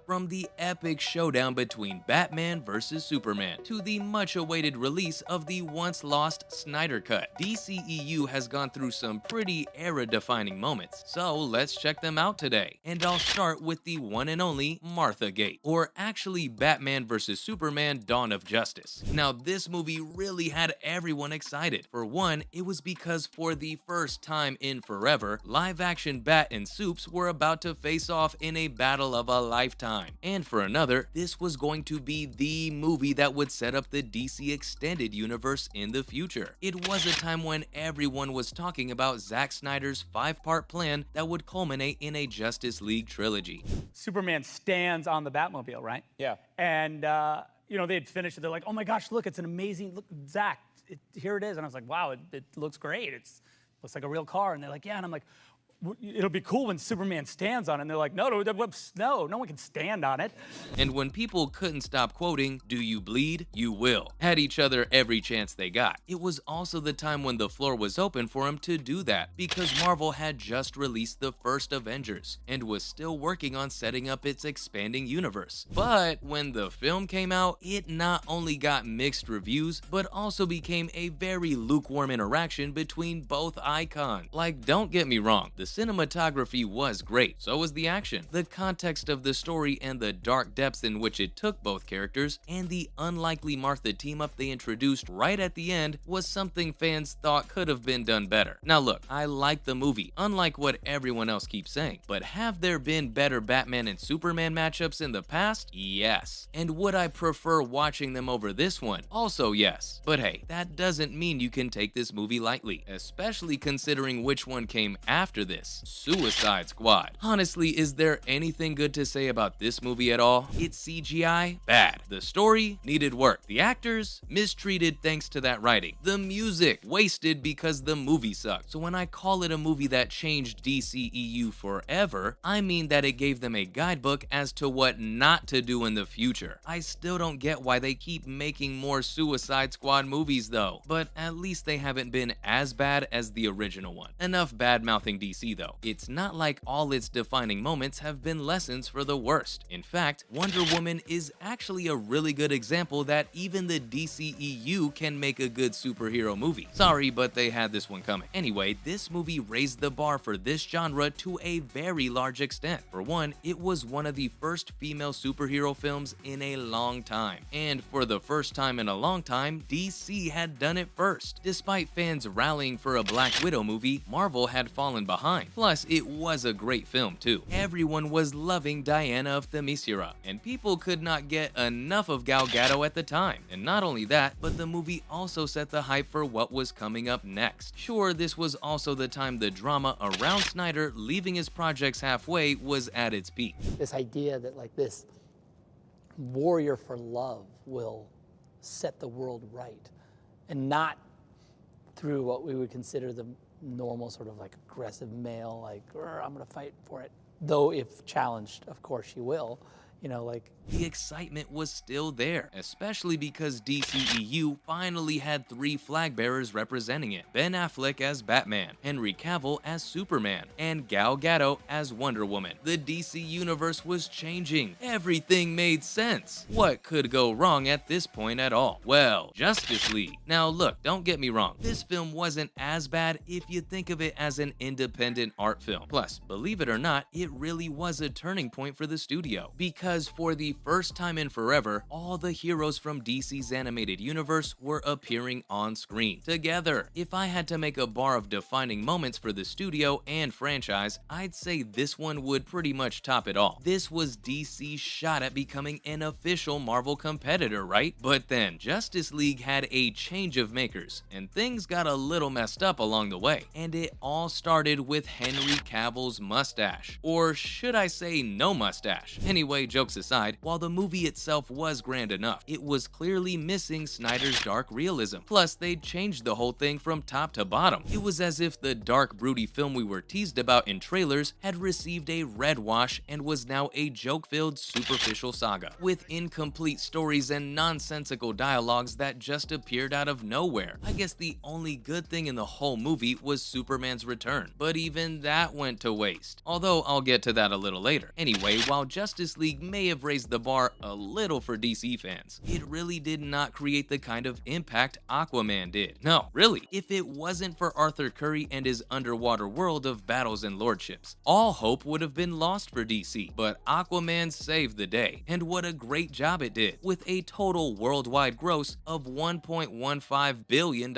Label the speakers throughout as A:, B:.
A: From the epic showdown between Batman vs. Superman to the much-awaited release of the once-lost Snyder Cut, DCEU has gone through some pretty era-defining moments, so let's check them out today. And I'll start with the one and only Martha Gate, or actually Batman vs. Superman Dawn of Justice. Now this movie really had everyone excited. For one, it was because for the first time in forever, live-action Bat and Supes were about to face off in a battle of a lifetime. And for another, this was going to be the movie that would set up the DC Extended Universe in the future. It was a time when everyone was talking about Zack Snyder's 5-part plan that would culminate in a Justice League trilogy.
B: Superman stands on the Batmobile, right?
C: Yeah.
B: And, they'd finished it. They're like, oh my gosh, look, it's an amazing, look, Zack, here it is. And I was like, wow, it looks great. Looks like a real car. And they're like, yeah. And I'm like, it'll be cool when Superman stands on it. And they're like, no one can stand on it.
A: And when people couldn't stop quoting, "Do you bleed? You will," at each other every chance they got, it was also the time when the floor was open for him to do that, because Marvel had just released the first Avengers and was still working on setting up its expanding universe. But when the film came out, it not only got mixed reviews, but also became a very lukewarm interaction between both icons. Like, don't get me wrong, the cinematography was great, so was the action. The context of the story and the dark depths in which it took both characters, and the unlikely Martha team-up they introduced right at the end was something fans thought could have been done better. Now look, I like the movie, unlike what everyone else keeps saying, but have there been better Batman and Superman matchups in the past? Yes. And would I prefer watching them over this one? Also yes. But hey, that doesn't mean you can take this movie lightly, especially considering which one came after this. Suicide Squad. Honestly, is there anything good to say about this movie at all? Its CGI? Bad. The story? Needed work. The actors? Mistreated thanks to that writing. The music? Wasted because the movie sucked. So when I call it a movie that changed DCEU forever, I mean that it gave them a guidebook as to what not to do in the future. I still don't get why they keep making more Suicide Squad movies though, but at least they haven't been as bad as the original one. Enough bad-mouthing DC though. It's not like all its defining moments have been lessons for the worst. In fact, Wonder Woman is actually a really good example that even the DCEU can make a good superhero movie. Sorry, but they had this one coming. Anyway, this movie raised the bar for this genre to a very large extent. For one, it was one of the first female superhero films in a long time. And for the first time in a long time, DC had done it first. Despite fans rallying for a Black Widow movie, Marvel had fallen behind. Plus, it was a great film too. Everyone was loving Diana of Themyscira, and people could not get enough of Gal Gadot at the time. And not only that, but the movie also set the hype for what was coming up next. Sure, this was also the time the drama around Snyder leaving his projects halfway was at its peak.
D: This idea that like this warrior for love will set the world right, and not through what we would consider the normal sort of like aggressive male, like, I'm gonna fight for it. Though if challenged, of course she will,
A: The excitement was still there, especially because DCEU finally had 3 flag bearers representing it. Ben Affleck as Batman, Henry Cavill as Superman, and Gal Gadot as Wonder Woman. The DC universe was changing. Everything made sense. What could go wrong at this point at all? Well, Justice League. Now look, don't get me wrong, this film wasn't as bad if you think of it as an independent art film. Plus, believe it or not, it really was a turning point for the studio, because for the first time in forever, all the heroes from DC's animated universe were appearing on screen together. If I had to make a bar of defining moments for the studio and franchise, I'd say this one would pretty much top it all. This was DC's shot at becoming an official Marvel competitor, right? But then Justice League had a change of makers, and things got a little messed up along the way. And it all started with Henry Cavill's mustache. Or should I say no mustache? Anyway, jokes aside, while the movie itself was grand enough, it was clearly missing Snyder's dark realism. Plus, they'd changed the whole thing from top to bottom. It was as if the dark, broody film we were teased about in trailers had received a red wash and was now a joke-filled, superficial saga, with incomplete stories and nonsensical dialogues that just appeared out of nowhere. I guess the only good thing in the whole movie was Superman's return, but even that went to waste. Although I'll get to that a little later. Anyway, while Justice League may have raised the bar a little for DC fans. It really did not create the kind of impact Aquaman did. No, really, if it wasn't for Arthur Curry and his underwater world of battles and lordships, all hope would have been lost for DC. But Aquaman saved the day, and what a great job it did, with a total worldwide gross of $1.15 billion.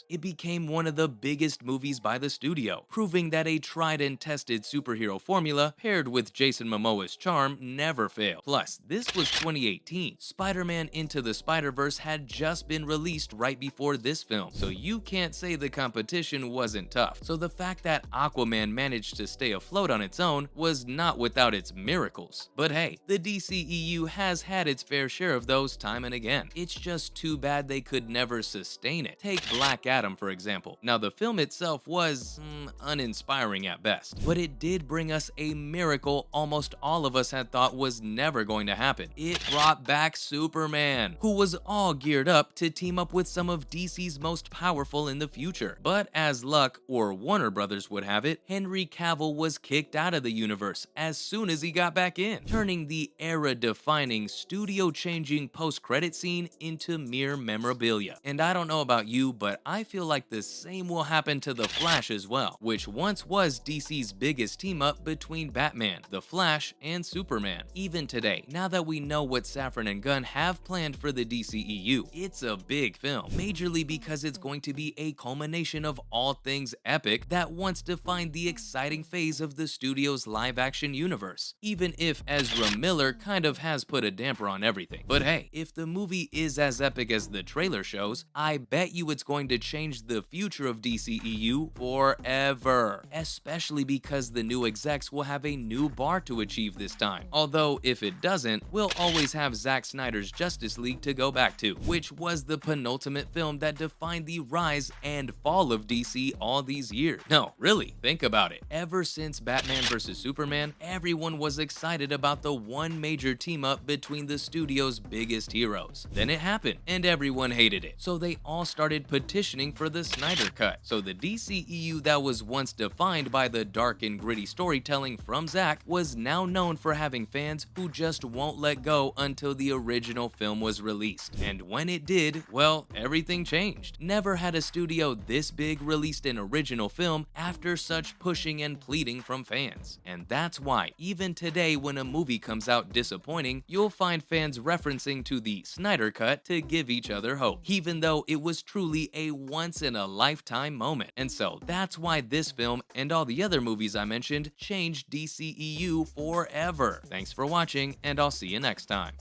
A: It became one of the biggest movies by the studio, proving that a tried and tested superhero formula paired with Jason Momoa's charm never failed. Plus, this was 2018. Spider-Man Into the Spider-Verse had just been released right before this film, so you can't say the competition wasn't tough. So the fact that Aquaman managed to stay afloat on its own was not without its miracles. But hey, the DCEU has had its fair share of those time and again. It's just too bad they could never sustain it. Take Black Adam, for example. Now, the film itself was uninspiring at best, but it did bring us a miracle almost all of us had thought was never going to happen. It brought back Superman, who was all geared up to team up with some of DC's most powerful in the future. But as luck, or Warner Brothers would have it, Henry Cavill was kicked out of the universe as soon as he got back in, turning the era-defining, studio-changing post-credit scene into mere memorabilia. And I don't know about you, but I feel like the same will happen to The Flash as well, which once was DC's biggest team-up between Batman, The Flash, and Superman. Even today, now that we know what Safran and Gunn have planned for the DCEU, it's a big film, majorly because it's going to be a culmination of all things epic that once defined the exciting phase of the studio's live-action universe, even if Ezra Miller kind of has put a damper on everything. But hey, if the movie is as epic as the trailer shows, I bet you it's going to change the future of DCEU forever, especially because the new execs will have a new bar to achieve this time. Although if it doesn't, we'll always have Zack Snyder's Justice League to go back to, which was the penultimate film that defined the rise and fall of DC all these years. No, really, think about it. Ever since Batman vs Superman, everyone was excited about the one major team-up between the studio's biggest heroes. Then it happened, and everyone hated it, so they all started petitioning for the Snyder Cut. So the DCEU that was once defined by the dark and gritty storytelling from Zack was now known for having fans who just won't let go until the original film was released. And when it did, well, everything changed. Never had a studio this big released an original film after such pushing and pleading from fans. And that's why, even today when a movie comes out disappointing, you'll find fans referencing to the Snyder Cut to give each other hope, even though it was truly a once-in-a-lifetime moment. And so that's why this film and all the other movies I mentioned changed DCEU forever. Thanks for watching, and I'll see you next time.